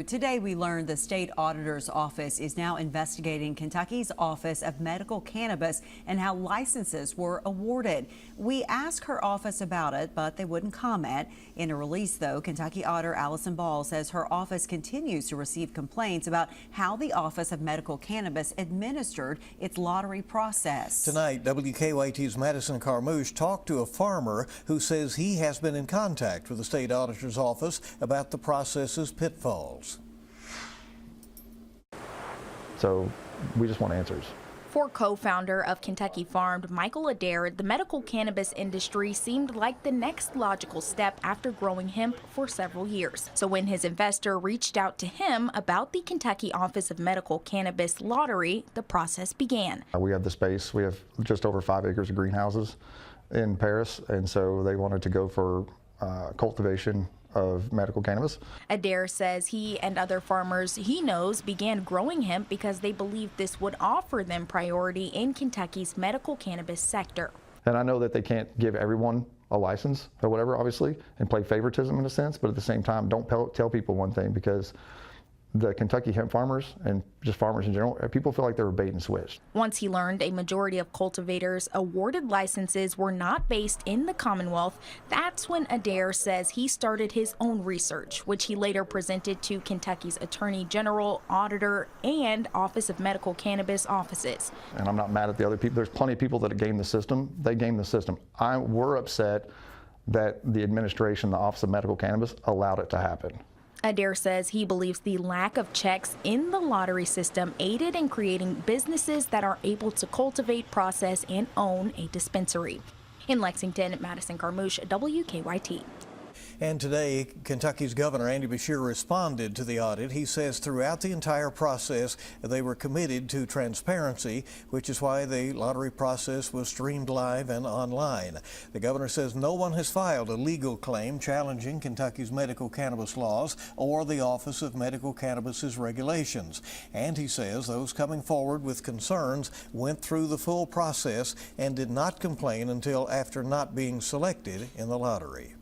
Today, we learned the state auditor's office is now investigating Kentucky's Office of Medical Cannabis and how licenses were awarded. We asked her office about it, but they wouldn't comment. In a release, though, Kentucky Auditor Allison Ball says her office continues to receive complaints about how the Office of Medical Cannabis administered its lottery process. Tonight, WKYT's Madison Carmouche talked to a farmer who says he has been in contact with the state auditor's office about the process's pitfalls. So we just want answers. For co-founder of Kentucky Farmed, Michael Adair, the medical cannabis industry seemed like the next logical step after growing hemp for several years. So when his investor reached out to him about the Kentucky Office of Medical Cannabis lottery, the process began. We have the space. We have just over 5 acres of greenhouses in Paris, and so they wanted to go for cultivation of medical cannabis. Adair says he and other farmers he knows began growing hemp because they believed this would offer them priority in Kentucky's medical cannabis sector. And I know that they can't give everyone a license or whatever, obviously, and play favoritism in a sense, but at the same time, don't tell people one thing, because the Kentucky hemp farmers and just farmers in general, people feel like they were bait and switched. Once he learned a majority of cultivators awarded licenses were not based in the Commonwealth, that's when Adair says he started his own research, which he later presented to Kentucky's Attorney General, Auditor, and Office of Medical Cannabis offices. And I'm not mad at the other people. There's plenty of people that game the system. They game the system. We're upset that the administration, the Office of Medical Cannabis, allowed it to happen. Adair says he believes the lack of checks in the lottery system aided in creating businesses that are able to cultivate, process, and own a dispensary. In Lexington, Madison Carmouche, WKYT. And today, Kentucky's Governor Andy Beshear responded to the audit. He says throughout the entire process, they were committed to transparency, which is why the lottery process was streamed live and online. The governor says no one has filed a legal claim challenging Kentucky's medical cannabis laws or the Office of Medical Cannabis's regulations. And he says those coming forward with concerns went through the full process and did not complain until after not being selected in the lottery.